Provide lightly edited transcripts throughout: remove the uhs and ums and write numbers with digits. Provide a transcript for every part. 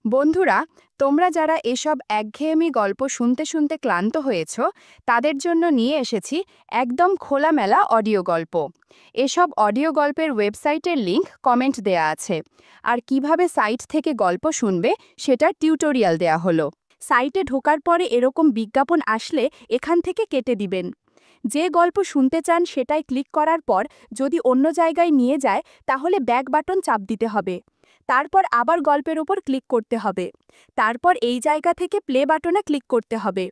বন্ধুরা, তোমরা যারা এসব একঘেয়েমি গল্প শুনতে শুনতে ক্লান্ত হয়েছ, তাদের জন্য নিয়ে এসেছি একদম খোলামেলা অডিও গল্প। এসব অডিও গল্পের ওয়েবসাইটের লিংক কমেন্ট দেয়া আছে, আর কিভাবে সাইট থেকে গল্প শুনবে সেটার টিউটোরিয়াল দেয়া হলো। সাইটে ঢোকার পরে এরকম বিজ্ঞাপন আসলে এখান থেকে কেটে দিবেন। যে গল্প শুনতে চান সেটাই ক্লিক করার পর যদি অন্য জায়গায় নিয়ে যায়, তাহলে ব্যাক বাটন চাপ দিতে হবে। তারপর আবার গল্পের উপর ক্লিক করতে হবে। তারপর এই জায়গা থেকে প্লে বাটনে ক্লিক করতে হবে।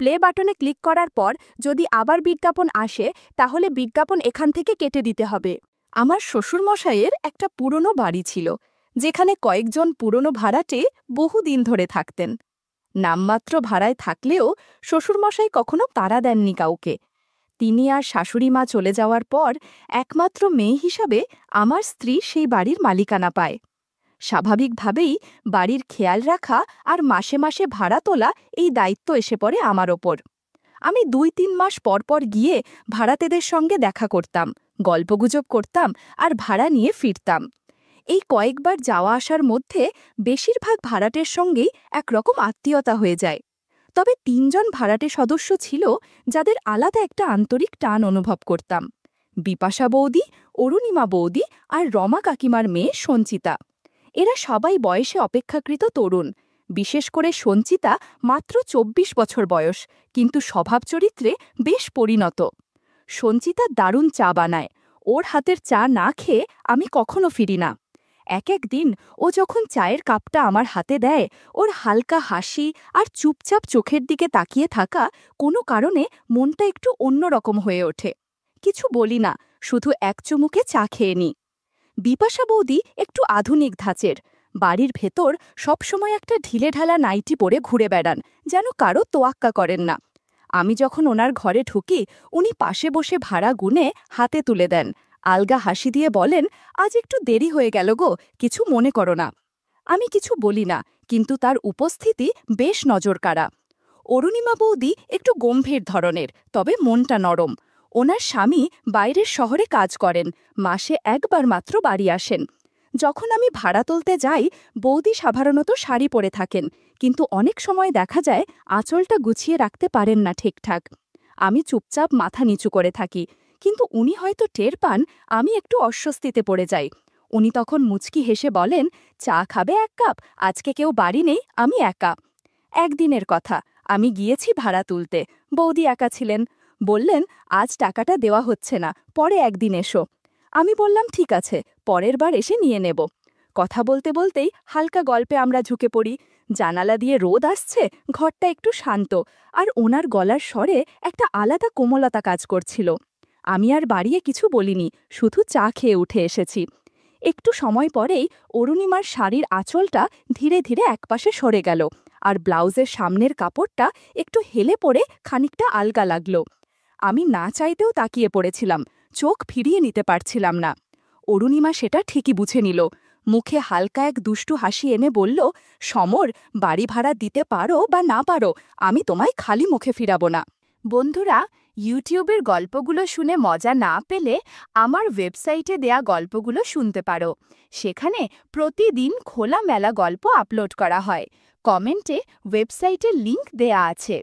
প্লে বাটনে ক্লিক করার পর যদি আবার বিজ্ঞাপন আসে, তাহলে বিজ্ঞাপন এখান থেকে কেটে দিতে হবে। আমার শ্বশুরমশাইয়ের একটা পুরনো বাড়ি ছিল, যেখানে কয়েকজন পুরনো ভাড়াটে বহুদিন ধরে থাকতেন। নামমাত্র ভাড়ায় থাকলেও শ্বশুরমশাই কখনো তাড়া দেননি কাউকে। তিনি আর শাশুড়ি মা চলে যাওয়ার পর একমাত্র মেয়ে হিসাবে আমার স্ত্রী সেই বাড়ির মালিকানা পায়। স্বাভাবিকভাবেই বাড়ির খেয়াল রাখা আর মাসে মাসে ভাড়া তোলা এই দায়িত্ব এসে পড়ে আমার ওপর। আমি ২-৩ মাস পর পর গিয়ে ভাড়াটেদের সঙ্গে দেখা করতাম, গল্পগুজব করতাম আর ভাড়া নিয়ে ফিরতাম। এই কয়েকবার যাওয়া আসার মধ্যে বেশিরভাগ ভাড়াটের সঙ্গেই একরকম আত্মীয়তা হয়ে যায়। তবে ৩ জন ভাড়াটে সদস্য ছিল যাদের আলাদা একটা আন্তরিক টান অনুভব করতাম: বিপাশা বৌদি, অরুণিমা বৌদি আর রমা কাকিমার মেয়ে সঞ্চিতা। এরা সবাই বয়সে অপেক্ষাকৃত তরুণ। বিশেষ করে সঞ্চিতা মাত্র ২৪ বছর বয়স, কিন্তু স্বভাব চরিত্রে বেশ পরিণত। সঞ্চিতা দারুণ চা বানায়। ওর হাতের চা না খেয়ে আমি কখনো ফিরি না। এক দিন ও যখন চায়ের কাপটা আমার হাতে দেয়, ওর হালকা হাসি আর চুপচাপ চোখের দিকে তাকিয়ে থাকা কোনো কারণে মনটা একটু অন্যরকম হয়ে ওঠে। কিছু বলি না, শুধু এক চুমুকে চা খেয়ে নিই। বিপাশা বৌদি একটু আধুনিক ধাঁচের। বাড়ির ভেতর সবসময় একটা ঢিলেঢালা নাইটি পরে ঘুরে বেড়ান, যেন কারো তোয়াক্কা করেন না। আমি যখন ওনার ঘরে ঢুকি, উনি পাশে বসে ভাড়া গুনে হাতে তুলে দেন। আলগা হাসি দিয়ে বলেন, আজ একটু দেরি হয়ে গেল গো, কিছু মনে করো না। আমি কিছু বলি না, কিন্তু তার উপস্থিতি বেশ নজরকাড়া। অরুণিমা বৌদি একটু গম্ভীর ধরনের, তবে মনটা নরম। ওনার স্বামী বাইরের শহরে কাজ করেন, মাসে একবার মাত্র বাড়ি আসেন। যখন আমি ভাড়া তুলতে যাই, বৌদি সাধারণত শাড়ি পরে থাকেন, কিন্তু অনেক সময় দেখা যায় আঁচলটা গুছিয়ে রাখতে পারেন না ঠিকঠাক। আমি চুপচাপ মাথা নিচু করে থাকি, কিন্তু উনি হয়তো টের পান আমি একটু অস্বস্তিতে পড়ে যাই। উনি তখন মুচকি হেসে বলেন, চা খাবে ১ কাপ? আজকে কেউ বাড়ি নেই, আমি একা। একদিনের কথা, আমি গিয়েছি ভাড়া তুলতে। বৌদি একা ছিলেন। বললেন, আজ টাকাটা দেওয়া হচ্ছে না, পরে একদিন এসো। আমি বললাম, ঠিক আছে, পরের বার এসে নিয়ে নেব। কথা বলতে বলতেই হালকা গল্পে আমরা ঝুঁকে পড়ি। জানালা দিয়ে রোদ আসছে, ঘরটা একটু শান্ত, আর ওনার গলার স্বরে একটা আলাদা কোমলতা কাজ করছিল। আমি আর বাড়িয়ে কিছু বলিনি, শুধু চা খেয়ে উঠে এসেছি। একটু সময় পরেই অরুণিমার শাড়ির আঁচলটা ধীরে ধীরে একপাশে সরে গেল, আর ব্লাউজের সামনের কাপড়টা একটু হেলে পড়ে খানিকটা আলগা লাগল। আমি না চাইতেও তাকিয়ে পড়েছিলাম, চোখ ফিরিয়ে নিতে পারছিলাম না। অরুণিমা সেটা ঠিকই বুঝে নিল। মুখে হালকা এক দুষ্টু হাসি এনে বলল, সমর, বাড়ি ভাড়া দিতে পারো বা না পারো, আমি তোমায় খালি মুখে ফিরাবো না। বন্ধুরা, ইউটিউবের গল্পগুলো শুনে মজা না পেলে আমার ওয়েবসাইটে দেয়া গল্পগুলো শুনতে পারো। সেখানে প্রতিদিন খোলামেলা গল্প আপলোড করা হয়। কমেন্টে ওয়েবসাইটের লিংক দেয়া আছে।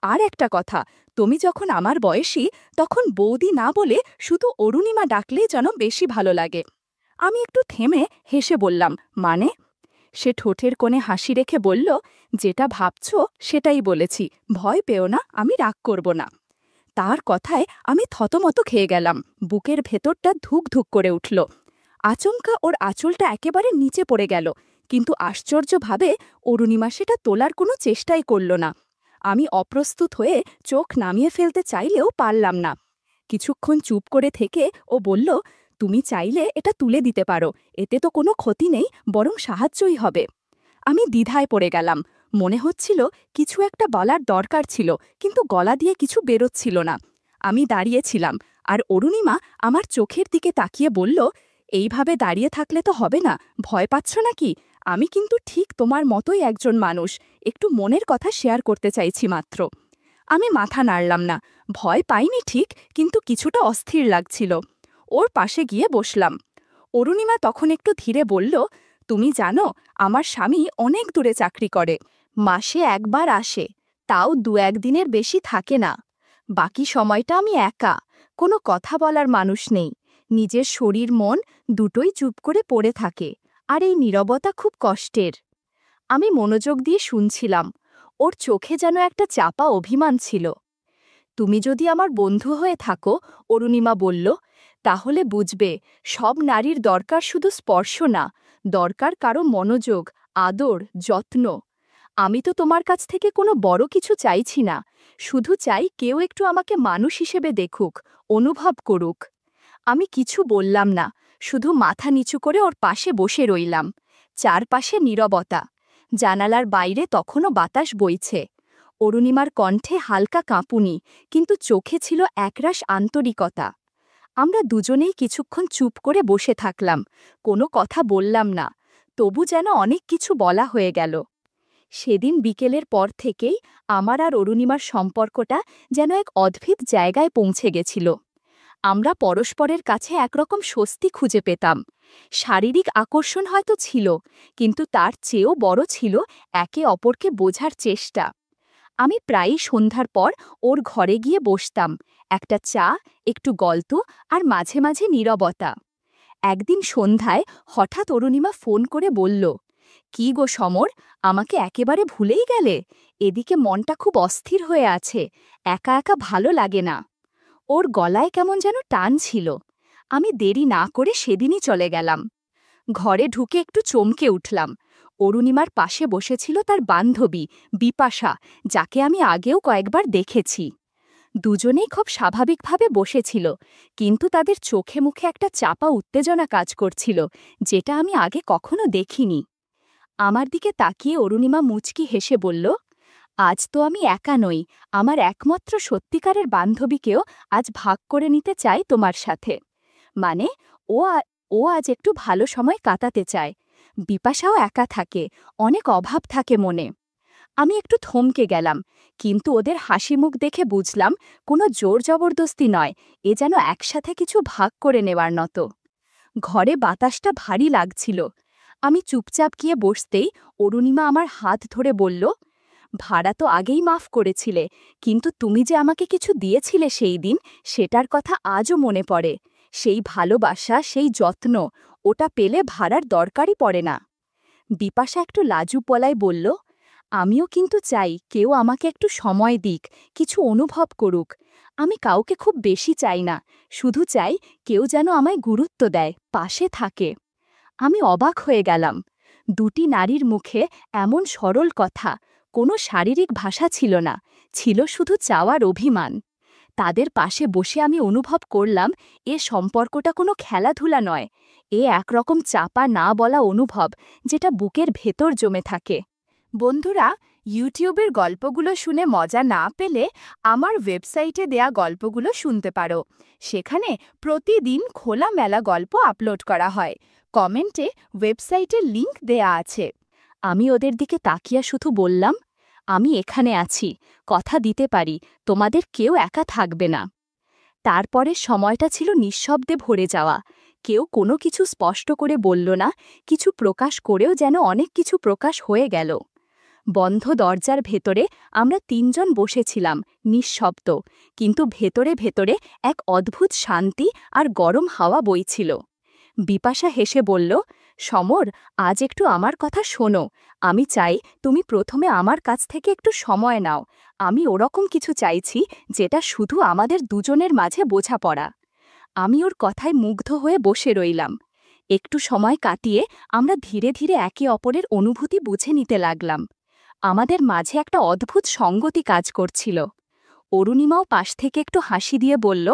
আর একটা কথা, তুমি যখন আমার বয়সী, তখন বৌদি না বলে শুধু অরুণিমা ডাকলেই যেন বেশি ভালো লাগে। আমি একটু থেমে হেসে বললাম, মানে? সে ঠোঁটের কোণে হাসি রেখে বলল, যেটা ভাবছ সেটাই বলেছি, ভয় পেও না, আমি রাগ করব না। তার কথায় আমি থতমত খেয়ে গেলাম। বুকের ভেতরটা ধুক ধুক করে উঠল। আচমকা ওর আঁচলটা একেবারে নিচে পড়ে গেল, কিন্তু আশ্চর্যভাবে অরুণিমা সেটা তোলার কোনো চেষ্টাই করল না। আমি অপ্রস্তুত হয়ে চোখ নামিয়ে ফেলতে চাইলেও পারলাম না। কিছুক্ষণ চুপ করে থেকে ও বলল, তুমি চাইলে এটা তুলে দিতে পারো, এতে তো কোনো ক্ষতি নেই, বরং সাহায্যই হবে। আমি দ্বিধায় পড়ে গেলাম। মনে হচ্ছিল কিছু একটা বলার দরকার ছিল, কিন্তু গলা দিয়ে কিছু বেরোচ্ছিল না। আমি দাঁড়িয়েছিলাম, আর অরুণিমা আমার চোখের দিকে তাকিয়ে বলল, এইভাবে দাঁড়িয়ে থাকলে তো হবে না, ভয় পাচ্ছ নাকি? আমি কিন্তু ঠিক তোমার মতোই একজন মানুষ, একটু মনের কথা শেয়ার করতে চাইছি মাত্র। আমি মাথা নাড়লাম না। ভয় পাইনি ঠিক, কিন্তু কিছুটা অস্থির লাগছিল। ওর পাশে গিয়ে বসলাম। অরুণিমা তখন একটু ধীরে বলল, তুমি জানো, আমার স্বামী অনেক দূরে চাকরি করে, মাসে একবার আসে, তাও 2-1 দিনের বেশি থাকে না। বাকি সময়টা আমি একা, কোনো কথা বলার মানুষ নেই, নিজের শরীর মন দুটোই চুপ করে পড়ে থাকে, আর এই নীরবতা খুব কষ্টের। আমি মনোযোগ দিয়ে শুনছিলাম, ওর চোখে যেন একটা চাপা অভিমান ছিল। তুমি যদি আমার বন্ধু হয়ে থাকো, অরুণিমা বলল, তাহলে বুঝবে সব নারীর দরকার শুধু স্পর্শ না, দরকার কারো মনোযোগ, আদর, যত্ন। আমি তো তোমার কাছ থেকে কোনো বড় কিছু চাইছি না, শুধু চাই কেউ একটু আমাকে মানুষ হিসেবে দেখুক, অনুভব করুক। আমি কিছু বললাম না, শুধু মাথা নিচু করে ওর পাশে বসে রইলাম। চারপাশে নীরবতা, জানালার বাইরে তখনও বাতাস বইছে। অরুণিমার কণ্ঠে হালকা কাঁপুনি, কিন্তু চোখে ছিল একরাশ আন্তরিকতা। আমরা দুজনেই কিছুক্ষণ চুপ করে বসে থাকলাম, কোনো কথা বললাম না, তবু যেন অনেক কিছু বলা হয়ে গেল। সেদিন বিকেলের পর থেকেই আমার আর অরুণিমার সম্পর্কটা যেন এক অদ্ভুত জায়গায় পৌঁছে গেছিল। আমরা পরস্পরের কাছে একরকম স্বস্তি খুঁজে পেতাম। শারীরিক আকর্ষণ হয়তো ছিল, কিন্তু তার চেয়েও বড় ছিল একে অপরকে বোঝার চেষ্টা। আমি প্রায়ই সন্ধ্যার পর ওর ঘরে গিয়ে বসতাম, একটা চা, একটু গল্প, আর মাঝে মাঝে নীরবতা। একদিন সন্ধ্যায় হঠাৎ অরুণিমা ফোন করে বলল, কি গো সমর, আমাকে একেবারে ভুলেই গেলে? এদিকে মনটা খুব অস্থির হয়ে আছে, একা একা ভালো লাগে না। ওর গলায় কেমন যেন টান ছিল। আমি দেরি না করে সেদিনই চলে গেলাম। ঘরে ঢুকে একটু চমকে উঠলাম। অরুণিমার পাশে বসেছিল তার বান্ধবী বিপাশা, যাকে আমি আগেও কয়েকবার দেখেছি। দুজনেই খুব স্বাভাবিকভাবে বসেছিল, কিন্তু তাদের চোখে মুখে একটা চাপা উত্তেজনা কাজ করছিল, যেটা আমি আগে কখনো দেখিনি। আমার দিকে তাকিয়ে অরুণিমা মুচকি হেসে বলল, আজ তো আমি একা নই, আমার একমাত্র সত্যিকারের বান্ধবীকেও আজ ভাগ করে নিতে চাই তোমার সাথে। মানে, ও আজ একটু ভালো সময় কাটাতে চায়। বিপাশাও একা থাকে, অনেক অভাব থাকে মনে। আমি একটু থমকে গেলাম, কিন্তু ওদের হাসি মুখ দেখে বুঝলাম কোনো জোর জবরদস্তি নয়, এ যেন একসাথে কিছু ভাগ করে নেওয়ার মতো। ঘরে বাতাসটা ভারী লাগছিল। আমি চুপচাপ গিয়ে বসতেই অরুণিমা আমার হাত ধরে বলল, ভাড়া তো আগেই মাফ করেছিলে, কিন্তু তুমি যে আমাকে কিছু দিয়েছিলে সেই দিন, সেটার কথা আজও মনে পড়ে। সেই ভালোবাসা, সেই যত্ন, ওটা পেলে ভাড়ার দরকারই পড়ে না। বিপাশা একটু লাজুক গলায় বলল, আমিও কিন্তু চাই কেউ আমাকে একটু সময় দিক, কিছু অনুভব করুক। আমি কাউকে খুব বেশি চাই না, শুধু চাই কেউ যেন আমায় গুরুত্ব দেয়, পাশে থাকে। আমি অবাক হয়ে গেলাম। দুটি নারীর মুখে এমন সরল কথা, কোনো শারীরিক ভাষা ছিল না, ছিল শুধু চাওয়ার অভিমান। তাদের পাশে বসে আমি অনুভব করলাম, এ সম্পর্কটা কোনো খেলাধুলা নয়, এ একরকম চাপা না বলা অনুভব, যেটা বুকের ভেতর জমে থাকে। বন্ধুরা, ইউটিউবের গল্পগুলো শুনে মজা না পেলে আমার ওয়েবসাইটে দেয়া গল্পগুলো শুনতে পারো। সেখানে প্রতিদিন খোলামেলা গল্প আপলোড করা হয়। কমেন্টে ওয়েবসাইটের লিংক দেয়া আছে। আমি ওদের দিকে তাকিয়ে শুধু বললাম, আমি এখানে আছি, কথা দিতে পারি, তোমাদের কেউ একা থাকবে না। তারপরের সময়টা ছিল নিঃশব্দে ভরে যাওয়া। কেউ কোনো কিছু স্পষ্ট করে বলল না, কিছু প্রকাশ করেও যেন অনেক কিছু প্রকাশ হয়ে গেল। বন্ধ দরজার ভেতরে আমরা তিনজন বসেছিলাম, নিঃশব্দ, কিন্তু ভেতরে ভেতরে এক অদ্ভুত শান্তি আর গরম হাওয়া বইছিল। বিপাশা হেসে বলল, সমর, আজ একটু আমার কথা শোনো। আমি চাই তুমি প্রথমে আমার কাছ থেকে একটু সময় নাও। আমি ওরকম কিছু চাইছি যেটা শুধু আমাদের দুজনের মাঝে বোঝাপড়া। আমি ওর কথায় মুগ্ধ হয়ে বসে রইলাম। একটু সময় কাটিয়ে আমরা ধীরে ধীরে একে অপরের অনুভূতি বুঝে নিতে লাগলাম। আমাদের মাঝে একটা অদ্ভুত সঙ্গতি কাজ করছিল। অরুণিমাও পাশ থেকে একটু হাসি দিয়ে বলল,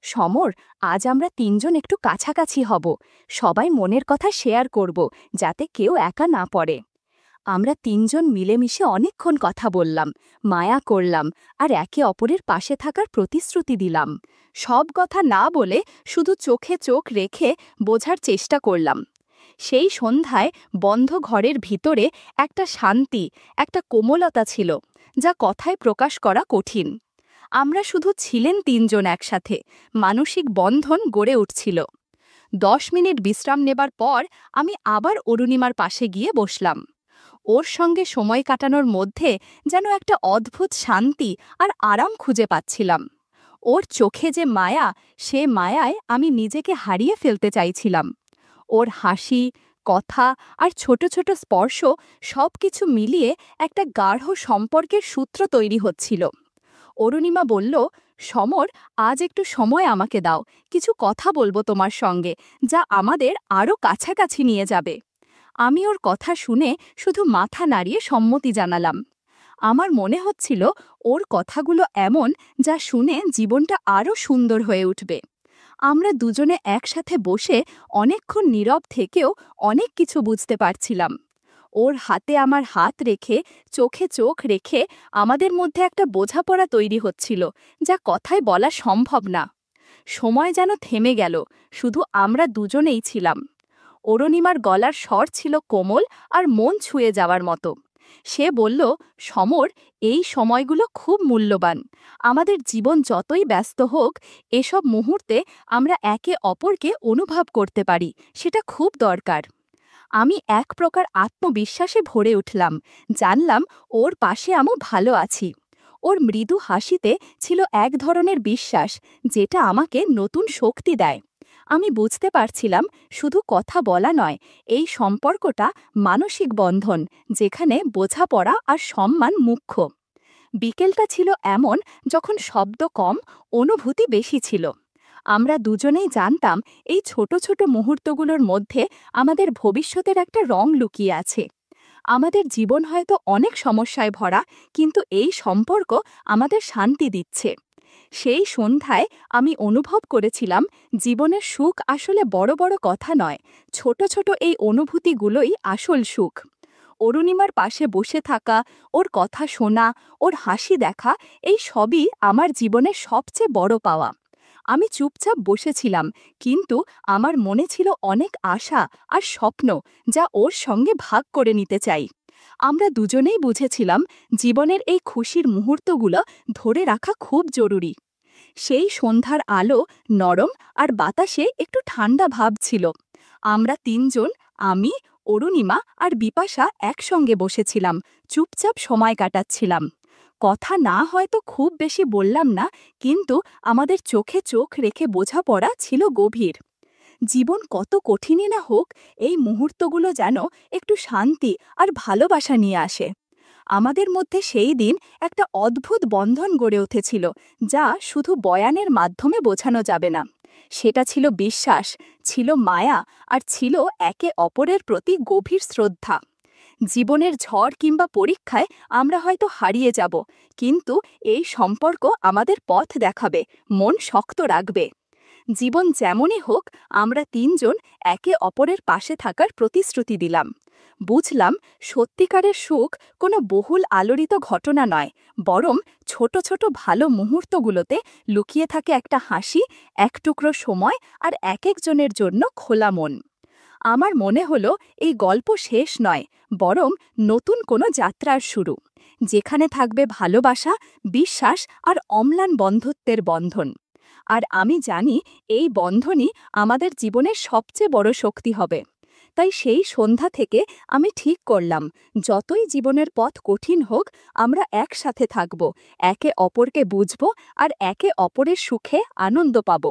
সমর, আজ আমরা তিনজন একটু কাছাকাছি হব, সবাই মনের কথা শেয়ার করব, যাতে কেউ একা না পড়ে। আমরা তিনজন মিলেমিশে অনেকক্ষণ কথা বললাম, মায়া করলাম, আর একে অপরের পাশে থাকার প্রতিশ্রুতি দিলাম। সব কথা না বলে শুধু চোখে চোখ রেখে বোঝার চেষ্টা করলাম। সেই সন্ধ্যায় বন্ধ ঘরের ভিতরে একটা শান্তি, একটা কোমলতা ছিল, যা কথায় প্রকাশ করা কঠিন। আমরা শুধু ছিলেন তিনজন একসাথে, মানসিক বন্ধন গড়ে উঠছিল। 10 মিনিট বিশ্রাম নেবার পর আমি আবার অরুণিমার পাশে গিয়ে বসলাম। ওর সঙ্গে সময় কাটানোর মধ্যে যেন একটা অদ্ভুত শান্তি আর আরাম খুঁজে পাচ্ছিলাম। ওর চোখে যে মায়া, সে মায়ায় আমি নিজেকে হারিয়ে ফেলতে চাইছিলাম। ওর হাসি, কথা আর ছোট ছোট স্পর্শ সবকিছু মিলিয়ে একটা গাঢ় সম্পর্কের সূত্র তৈরি হচ্ছিল। অরুণিমা বলল, সমর, আজ একটু সময় আমাকে দাও, কিছু কথা বলবো তোমার সঙ্গে, যা আমাদের আরও কাছাকাছি নিয়ে যাবে। আমি ওর কথা শুনে শুধু মাথা নাড়িয়ে সম্মতি জানালাম। আমার মনে হচ্ছিল ওর কথাগুলো এমন, যা শুনে জীবনটা আরও সুন্দর হয়ে উঠবে। আমরা দুজনে একসাথে বসে অনেকক্ষণ নীরব থেকেও অনেক কিছু বুঝতে পারছিলাম। ওর হাতে আমার হাত রেখে, চোখে চোখ রেখে আমাদের মধ্যে একটা বোঝাপড়া তৈরি হচ্ছিল, যা কথায় বলা সম্ভব না। সময় যেন থেমে গেল, শুধু আমরা দুজনেই ছিলাম। অরুণিমার গলার স্বর ছিল কোমল আর মন ছুঁয়ে যাওয়ার মতো। সে বলল, সমর, এই সময়গুলো খুব মূল্যবান। আমাদের জীবন যতই ব্যস্ত হোক, এসব মুহূর্তে আমরা একে অপরকে অনুভব করতে পারি, সেটা খুব দরকার। আমি এক প্রকার আত্মবিশ্বাসে ভরে উঠলাম। জানলাম ওর পাশে আমি ভালো আছি। ওর মৃদু হাসিতে ছিল এক ধরনের বিশ্বাস, যেটা আমাকে নতুন শক্তি দেয়। আমি বুঝতে পারছিলাম, শুধু কথা বলা নয়, এই সম্পর্কটা মানসিক বন্ধন, যেখানে বোঝাপড়া আর সম্মান মুখ্য। বিকেলটা ছিল এমন, যখন শব্দ কম, অনুভূতি বেশি ছিল। আমরা দুজনেই জানতাম, এই ছোট ছোট মুহূর্তগুলোর মধ্যে আমাদের ভবিষ্যতের একটা রং লুকিয়ে আছে। আমাদের জীবন হয়তো অনেক সমস্যায় ভরা, কিন্তু এই সম্পর্ক আমাদের শান্তি দিচ্ছে। সেই সন্ধ্যায় আমি অনুভব করেছিলাম, জীবনের সুখ আসলে বড় বড় কথা নয়, ছোট ছোট এই অনুভূতিগুলোই আসল সুখ। অরুণিমার পাশে বসে থাকা, ওর কথা শোনা, ওর হাসি দেখা, এই সবই আমার জীবনের সবচেয়ে বড় পাওয়া। আমি চুপচাপ বসেছিলাম, কিন্তু আমার মনে ছিল অনেক আশা আর স্বপ্ন, যা ওর সঙ্গে ভাগ করে নিতে চাই। আমরা দুজনেই বুঝেছিলাম, জীবনের এই খুশির মুহূর্তগুলো ধরে রাখা খুব জরুরি। সেই সন্ধ্যার আলো নরম, আর বাতাসে একটু ঠান্ডা ভাব ছিল। আমরা তিনজন, আমি, অরুণিমা আর বিপাশা একসঙ্গে বসেছিলাম, চুপচাপ সময় কাটাচ্ছিলাম। কথা না হয়তো খুব বেশি বললাম না, কিন্তু আমাদের চোখে চোখ রেখে বোঝাপড়া ছিল গভীর। জীবন কত কঠিনই না হোক, এই মুহূর্তগুলো যেন একটু শান্তি আর ভালোবাসা নিয়ে আসে। আমাদের মধ্যে সেই দিন একটা অদ্ভুত বন্ধন গড়ে উঠেছিল, যা শুধু বয়ানের মাধ্যমে বোঝানো যাবে না। সেটা ছিল বিশ্বাস, ছিল মায়া, আর ছিল একে অপরের প্রতি গভীর শ্রদ্ধা। জীবনের ঝড় কিংবা পরীক্ষায় আমরা হয়তো হারিয়ে যাব, কিন্তু এই সম্পর্ক আমাদের পথ দেখাবে, মন শক্ত রাখবে। জীবন যেমনই হোক, আমরা তিনজন একে অপরের পাশে থাকার প্রতিশ্রুতি দিলাম। বুঝলাম, সত্যিকারের সুখ কোনো বহুল আলোড়িত ঘটনা নয়, বরং ছোট ছোট ভালো মুহূর্তগুলোতে লুকিয়ে থাকে একটা হাসি, এক টুকরো সময়, আর এক একজনের জন্য খোলা মন। আমার মনে হলো, এই গল্প শেষ নয়, বরং নতুন কোনো যাত্রার শুরু, যেখানে থাকবে ভালোবাসা, বিশ্বাস আর অম্লান বন্ধুত্বের বন্ধন। আর আমি জানি, এই বন্ধনই আমাদের জীবনের সবচেয়ে বড় শক্তি হবে। তাই সেই সন্ধ্যা থেকে আমি ঠিক করলাম, যতই জীবনের পথ কঠিন হোক, আমরা একসাথে থাকব, একে অপরকে বুঝব, আর একে অপরের সুখে আনন্দ পাব।